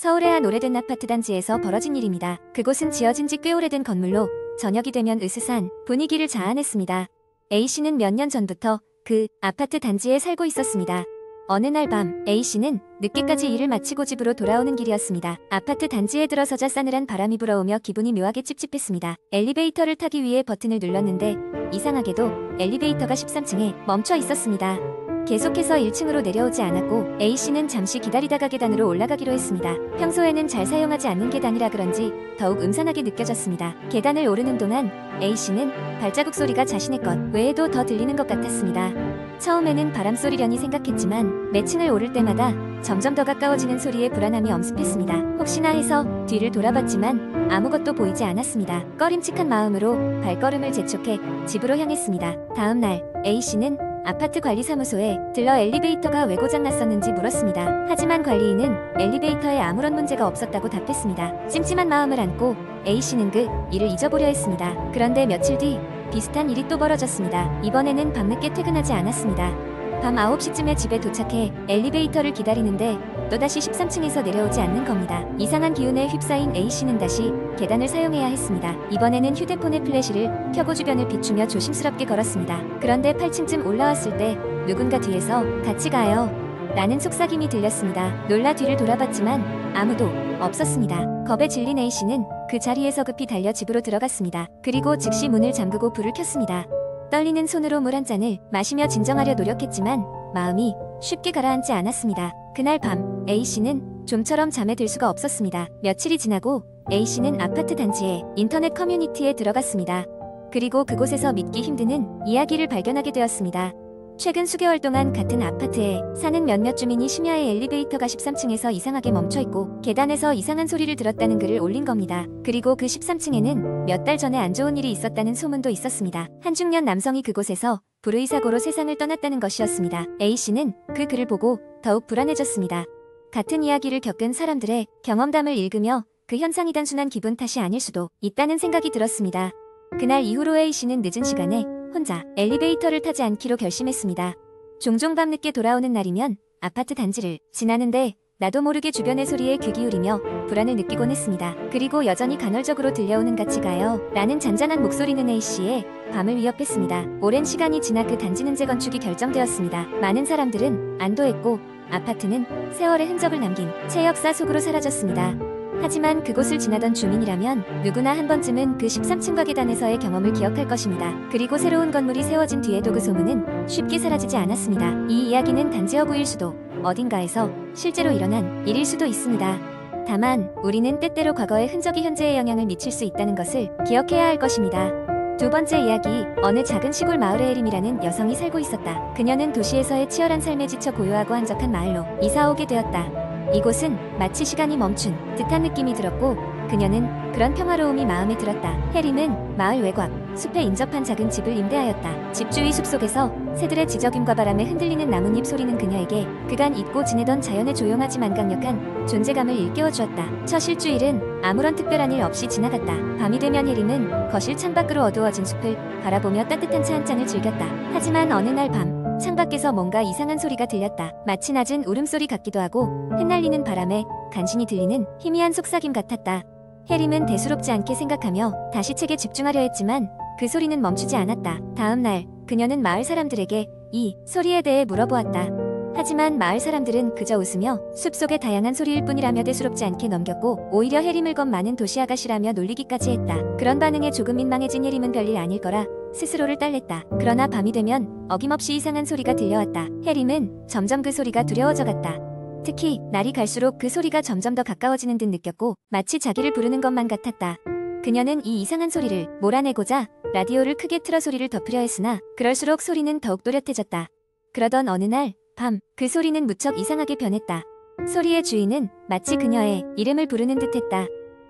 서울의 한 오래된 아파트 단지에서 벌어진 일입니다. 그곳은 지어진 지 꽤 오래된 건물로 저녁이 되면 으스스한 분위기를 자아냈습니다. A씨는 몇 년 전부터 그 아파트 단지에 살고 있었습니다. 어느 날 밤 A씨는 늦게까지 일을 마치고 집으로 돌아오는 길이었습니다. 아파트 단지에 들어서자 싸늘한 바람이 불어오며 기분이 묘하게 찝찝했습니다. 엘리베이터를 타기 위해 버튼을 눌렀는데 이상하게도 엘리베이터가 13층에 멈춰 있었습니다. 계속해서 1층으로 내려오지 않았고 A씨는 잠시 기다리다가 계단으로 올라가기로 했습니다. 평소에는 잘 사용하지 않는 계단이라 그런지 더욱 음산하게 느껴졌습니다. 계단을 오르는 동안 A씨는 발자국 소리가 자신의 것 외에도 더 들리는 것 같았습니다. 처음에는 바람소리려니 생각했지만 몇 층을 오를 때마다 점점 더 가까워지는 소리에 불안함이 엄습했습니다. 혹시나 해서 뒤를 돌아봤지만 아무것도 보이지 않았습니다. 꺼림칙한 마음으로 발걸음을 재촉해 집으로 향했습니다. 다음 날 A씨는 아파트 관리사무소에 들러 엘리베이터가 왜 고장났었는지 물었습니다. 하지만 관리인은 엘리베이터에 아무런 문제가 없었다고 답했습니다. 찜찜한 마음을 안고 A씨는 그 일을 잊어보려 했습니다. 그런데 며칠 뒤 비슷한 일이 또 벌어졌습니다. 이번에는 밤늦게 퇴근하지 않았습니다. 밤 9시쯤에 집에 도착해 엘리베이터를 기다리는데 또다시 13층에서 내려오지 않는 겁니다. 이상한 기운에 휩싸인 A씨는 다시 계단을 사용해야 했습니다. 이번에는 휴대폰의 플래시를 켜고 주변을 비추며 조심스럽게 걸었습니다. 그런데 8층쯤 올라왔을 때 누군가 뒤에서 같이 가요 라는 속삭임이 들렸습니다. 놀라 뒤를 돌아봤지만 아무도 없었습니다. 겁에 질린 A씨는 그 자리에서 급히 달려 집으로 들어갔습니다. 그리고 즉시 문을 잠그고 불을 켰습니다. 떨리는 손으로 물 한 잔을 마시며 진정하려 노력했지만 마음이 쉽게 가라앉지 않았습니다. 그날 밤 A씨는 좀처럼 잠에 들 수가 없었습니다. 며칠이 지나고 A씨는 아파트 단지의 인터넷 커뮤니티에 들어갔습니다. 그리고 그곳에서 믿기 힘드는 이야기를 발견하게 되었습니다. 최근 수개월 동안 같은 아파트에 사는 몇몇 주민이 심야에 엘리베이터가 13층에서 이상하게 멈춰있고 계단에서 이상한 소리를 들었다는 글을 올린 겁니다. 그리고 그 13층에는 몇 달 전에 안 좋은 일이 있었다는 소문도 있었습니다. 한 중년 남성이 그곳에서 불의사고로 세상을 떠났다는 것이었습니다. A씨는 그 글을 보고 더욱 불안해졌습니다. 같은 이야기를 겪은 사람들의 경험담을 읽으며 그 현상이 단순한 기분 탓이 아닐 수도 있다는 생각이 들었습니다. 그날 이후로 A씨는 늦은 시간에 혼자 엘리베이터를 타지 않기로 결심했습니다. 종종 밤늦게 돌아오는 날이면 아파트 단지를 지나는데 나도 모르게 주변의 소리에 귀 기울이며 불안을 느끼곤 했습니다. 그리고 여전히 간헐적으로 들려오는 같이 가요 라는 잔잔한 목소리는 A씨의 밤을 위협했습니다. 오랜 시간이 지나 그 단지는 재건축이 결정되었습니다. 많은 사람들은 안도했고 아파트는 세월의 흔적을 남긴 채 역사 속으로 사라졌습니다. 하지만 그곳을 지나던 주민이라면 누구나 한 번쯤은 그 13층과 계단에서의 경험을 기억할 것입니다. 그리고 새로운 건물이 세워진 뒤에도 그 소문은 쉽게 사라지지 않았습니다. 이 이야기는 단지 허구일 수도 어딘가에서 실제로 일어난 일일 수도 있습니다. 다만 우리는 때때로 과거의 흔적이 현재에 영향을 미칠 수 있다는 것을 기억해야 할 것입니다. 두 번째 이야기, 어느 작은 시골 마을에 에림이라는 여성이 살고 있었다. 그녀는 도시에서의 치열한 삶에 지쳐 고요하고 한적한 마을로 이사오게 되었다. 이곳은 마치 시간이 멈춘 듯한 느낌이 들었고 그녀는 그런 평화로움이 마음에 들었다. 해림은 마을 외곽 숲에 인접한 작은 집을 임대하였다. 집 주위 숲속에서 새들의 지저귀과 바람에 흔들리는 나뭇잎 소리는 그녀에게 그간 잊고 지내던 자연의 조용하지만 강력한 존재감을 일깨워주었다. 첫 일주일은 아무런 특별한 일 없이 지나갔다. 밤이 되면 해림은 거실 창밖으로 어두워진 숲을 바라보며 따뜻한 차 한 잔을 즐겼다. 하지만 어느 날 밤 창밖에서 뭔가 이상한 소리가 들렸다. 마치 낮은 울음소리 같기도 하고 흩날리는 바람에 간신히 들리는 희미한 속삭임 같았다. 해림은 대수롭지 않게 생각하며 다시 책에 집중하려 했지만 그 소리는 멈추지 않았다. 다음 날 그녀는 마을 사람들에게 이 소리에 대해 물어보았다. 하지만 마을 사람들은 그저 웃으며 숲속의 다양한 소리일 뿐이라며 대수롭지 않게 넘겼고 오히려 해림을 겁 많은 도시 아가씨라며 놀리기까지 했다. 그런 반응에 조금 민망해진 해림은 별일 아닐 거라 스스로를 딸랬다. 그러나 밤이 되면 어김없이 이상한 소리가 들려왔다. 해림은 점점 그 소리가 두려워져 갔다. 특히 날이 갈수록 그 소리가 점점 더 가까워지는 듯 느꼈고 마치 자기를 부르는 것만 같았다. 그녀는 이 이상한 소리를 몰아내고자 라디오를 크게 틀어 소리를 덮으려 했으나 그럴수록 소리는 더욱 또렷해졌다. 그러던 어느 날 밤 그 소리는 무척 이상하게 변했다. 소리의 주인은 마치 그녀의 이름을 부르는 듯했다.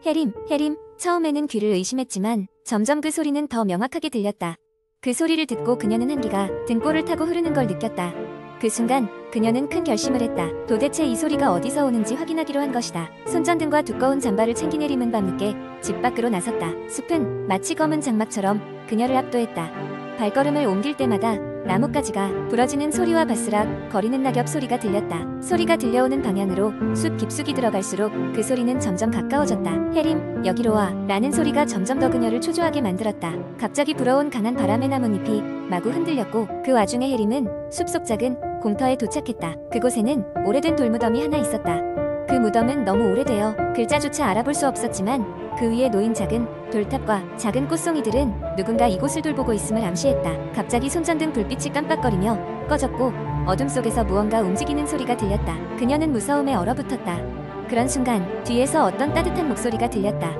해림, 해림. 처음에는 귀를 의심했지만 점점 그 소리는 더 명확하게 들렸다. 그 소리를 듣고 그녀는 한기가 등골을 타고 흐르는 걸 느꼈다. 그 순간 그녀는 큰 결심을 했다. 도대체 이 소리가 어디서 오는지 확인하기로 한 것이다. 손전등과 두꺼운 잠바를 챙긴 해림은 밤늦게 집 밖으로 나섰다. 숲은 마치 검은 장막처럼 그녀를 압도했다. 발걸음을 옮길 때마다 나뭇가지가 부러지는 소리와 바스락 거리는 낙엽 소리가 들렸다. 소리가 들려오는 방향으로 숲 깊숙이 들어갈수록 그 소리는 점점 가까워졌다. 해림, 여기로 와 라는 소리가 점점 더 그녀를 초조하게 만들었다. 갑자기 불어온 강한 바람에 나뭇잎이 마구 흔들렸고 그 와중에 해림은 숲속 작은 공터에 도착했다. 그곳에는 오래된 돌무덤이 하나 있었다. 그 무덤은 너무 오래되어 글자조차 알아볼 수 없었지만 그 위에 놓인 작은 돌탑과 작은 꽃송이들은 누군가 이곳을 돌보고 있음을 암시했다. 갑자기 손전등 불빛이 깜빡거리며 꺼졌고 어둠 속에서 무언가 움직이는 소리가 들렸다. 그녀는 무서움에 얼어붙었다. 그런 순간 뒤에서 어떤 따뜻한 목소리가 들렸다.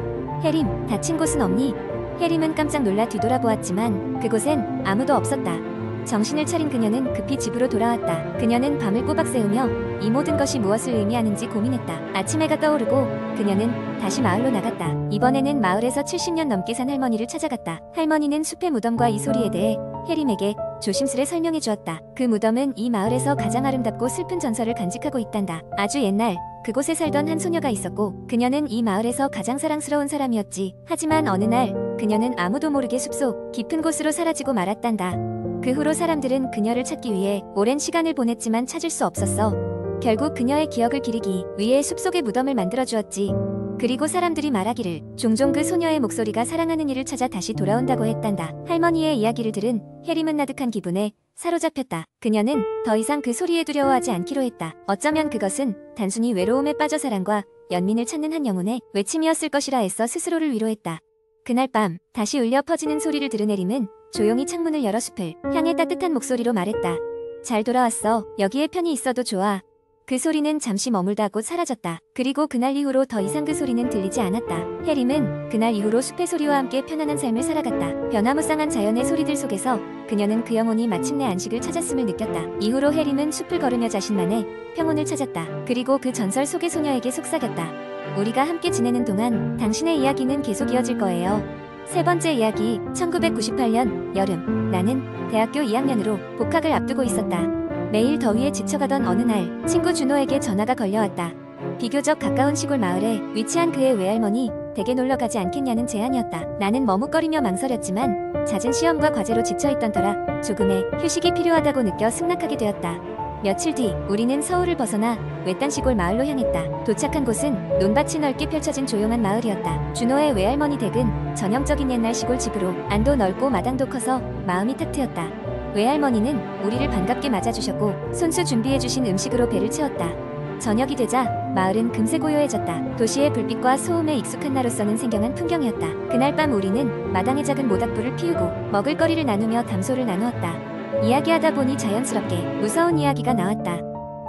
해림, 다친 곳은 없니? 해림은 깜짝 놀라 뒤돌아보았지만 그곳엔 아무도 없었다. 정신을 차린 그녀는 급히 집으로 돌아왔다. 그녀는 밤을 꼬박 새우며 이 모든 것이 무엇을 의미하는지 고민했다. 아침 해가 떠오르고 그녀는 다시 마을로 나갔다. 이번에는 마을에서 70년 넘게 산 할머니를 찾아갔다. 할머니는 숲의 무덤과 이 소리에 대해 해림에게 조심스레 설명해 주었다. 그 무덤은 이 마을에서 가장 아름답고 슬픈 전설을 간직하고 있단다. 아주 옛날 그곳에 살던 한 소녀가 있었고 그녀는 이 마을에서 가장 사랑스러운 사람이었지. 하지만 어느 날 그녀는 아무도 모르게 숲속 깊은 곳으로 사라지고 말았단다. 그 후로 사람들은 그녀를 찾기 위해 오랜 시간을 보냈지만 찾을 수 없었어. 결국 그녀의 기억을 기리기 위해 숲속의 무덤을 만들어주었지. 그리고 사람들이 말하기를 종종 그 소녀의 목소리가 사랑하는 이를 찾아 다시 돌아온다고 했단다. 할머니의 이야기를 들은 해림은 나득한 기분에 사로잡혔다. 그녀는 더 이상 그 소리에 두려워하지 않기로 했다. 어쩌면 그것은 단순히 외로움에 빠져 사랑과 연민을 찾는 한 영혼의 외침이었을 것이라 애써 스스로를 위로했다. 그날 밤 다시 울려 퍼지는 소리를 들은 해림은 조용히 창문을 열어 숲을 향해 따뜻한 목소리로 말했다. 잘 돌아왔어. 여기에 편히 있어도 좋아. 그 소리는 잠시 머물다 곧 사라졌다. 그리고 그날 이후로 더 이상 그 소리는 들리지 않았다. 해림은 그날 이후로 숲의 소리와 함께 편안한 삶을 살아갔다. 변화무쌍한 자연의 소리들 속에서 그녀는 그 영혼이 마침내 안식을 찾았음을 느꼈다. 이후로 해림은 숲을 걸으며 자신만의 평온을 찾았다. 그리고 그 전설 속의 소녀에게 속삭였다. 우리가 함께 지내는 동안 당신의 이야기는 계속 이어질 거예요. 세 번째 이야기. 1998년 여름. 나는 대학교 2학년으로 복학을 앞두고 있었다. 매일 더위에 지쳐가던 어느 날 친구 준호에게 전화가 걸려왔다. 비교적 가까운 시골 마을에 위치한 그의 외할머니 댁에 놀러가지 않겠냐는 제안이었다. 나는 머뭇거리며 망설였지만 잦은 시험과 과제로 지쳐있던 터라 조금의 휴식이 필요하다고 느껴 승낙하게 되었다. 며칠 뒤 우리는 서울을 벗어나 외딴 시골 마을로 향했다. 도착한 곳은 논밭이 넓게 펼쳐진 조용한 마을이었다. 준호의 외할머니 댁은 전형적인 옛날 시골 집으로 안도 넓고 마당도 커서 마음이 탁 트였다. 외할머니는 우리를 반갑게 맞아주셨고 손수 준비해주신 음식으로 배를 채웠다. 저녁이 되자 마을은 금세 고요해졌다. 도시의 불빛과 소음에 익숙한 나로서는 생경한 풍경이었다. 그날 밤 우리는 마당에 작은 모닥불을 피우고 먹을거리를 나누며 담소를 나누었다. 이야기하다 보니 자연스럽게 무서운 이야기가 나왔다.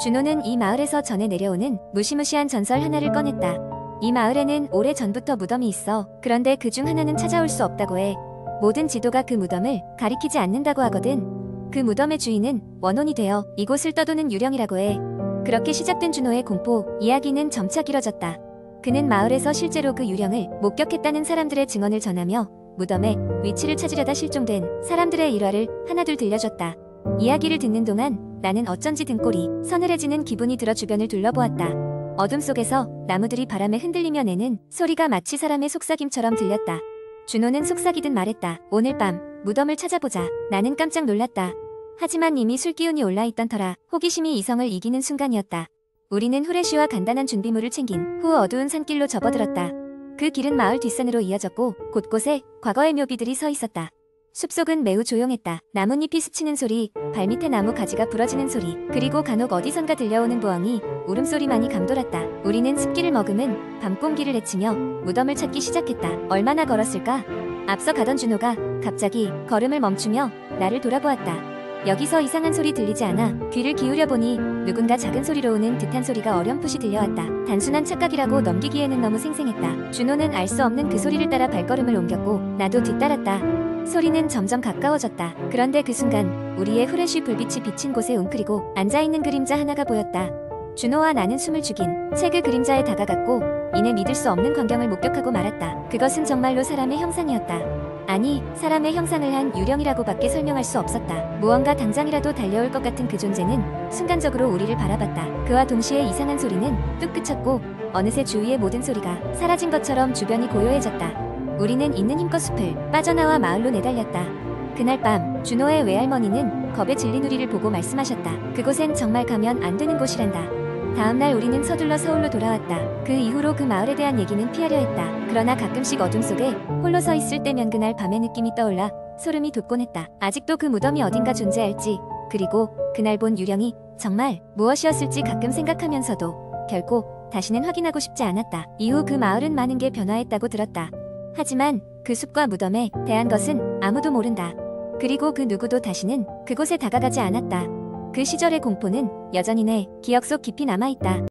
준호는 이 마을에서 전해 내려오는 무시무시한 전설 하나를 꺼냈다. 이 마을에는 오래 전부터 무덤이 있어. 그런데 그 중 하나는 찾아올 수 없다고 해. 모든 지도가 그 무덤을 가리키지 않는다고 하거든. 그 무덤의 주인은 원혼이 되어 이곳을 떠도는 유령이라고 해. 그렇게 시작된 준호의 공포 이야기는 점차 길어졌다. 그는 마을에서 실제로 그 유령을 목격했다는 사람들의 증언을 전하며 무덤의 위치를 찾으려다 실종된 사람들의 일화를 하나둘 들려줬다. 이야기를 듣는 동안 나는 어쩐지 등골이 서늘해지는 기분이 들어 주변을 둘러보았다. 어둠 속에서 나무들이 바람에 흔들리며 내는 소리가 마치 사람의 속삭임처럼 들렸다. 준호는 속삭이듯 말했다. 오늘 밤 무덤을 찾아보자. 나는 깜짝 놀랐다. 하지만 이미 술기운이 올라있던 터라 호기심이 이성을 이기는 순간이었다. 우리는 후레쉬와 간단한 준비물을 챙긴 후 어두운 산길로 접어들었다. 그 길은 마을 뒷산으로 이어졌고 곳곳에 과거의 묘비들이 서 있었다. 숲속은 매우 조용했다. 나뭇잎이 스치는 소리, 발밑에 나무 가지가 부러지는 소리, 그리고 간혹 어디선가 들려오는 부엉이 울음소리만이 감돌았다. 우리는 습기를 머금은 밤공기를 헤치며 무덤을 찾기 시작했다. 얼마나 걸었을까? 앞서 가던 준호가 갑자기 걸음을 멈추며 나를 돌아보았다. 여기서 이상한 소리 들리지 않아? 귀를 기울여보니 누군가 작은 소리로 우는 듯한 소리가 어렴풋이 들려왔다. 단순한 착각이라고 넘기기에는 너무 생생했다. 준호는 알 수 없는 그 소리를 따라 발걸음을 옮겼고 나도 뒤따랐다. 소리는 점점 가까워졌다. 그런데 그 순간 우리의 후레쉬 불빛이 비친 곳에 웅크리고 앉아있는 그림자 하나가 보였다. 준호와 나는 숨을 죽인 채 그 그림자에 다가갔고 이내 믿을 수 없는 광경을 목격하고 말았다. 그것은 정말로 사람의 형상이었다. 아니, 사람의 형상을 한 유령이라고밖에 설명할 수 없었다. 무언가 당장이라도 달려올 것 같은 그 존재는 순간적으로 우리를 바라봤다. 그와 동시에 이상한 소리는 뚝 그쳤고 어느새 주위의 모든 소리가 사라진 것처럼 주변이 고요해졌다. 우리는 있는 힘껏 숲을 빠져나와 마을로 내달렸다. 그날 밤 준호의 외할머니는 겁에 질린 우리를 보고 말씀하셨다. 그곳엔 정말 가면 안 되는 곳이란다. 다음날 우리는 서둘러 서울로 돌아왔다. 그 이후로 그 마을에 대한 얘기는 피하려 했다. 그러나 가끔씩 어둠 속에 홀로 서 있을 때면 그날 밤의 느낌이 떠올라 소름이 돋곤 했다. 아직도 그 무덤이 어딘가 존재할지, 그리고 그날 본 유령이 정말 무엇이었을지 가끔 생각하면서도 결코 다시는 확인하고 싶지 않았다. 이후 그 마을은 많은 게 변화했다고 들었다. 하지만 그 숲과 무덤에 대한 것은 아무도 모른다. 그리고 그 누구도 다시는 그곳에 다가가지 않았다. 그 시절의 공포는 여전히 내 기억 속 깊이 남아있다.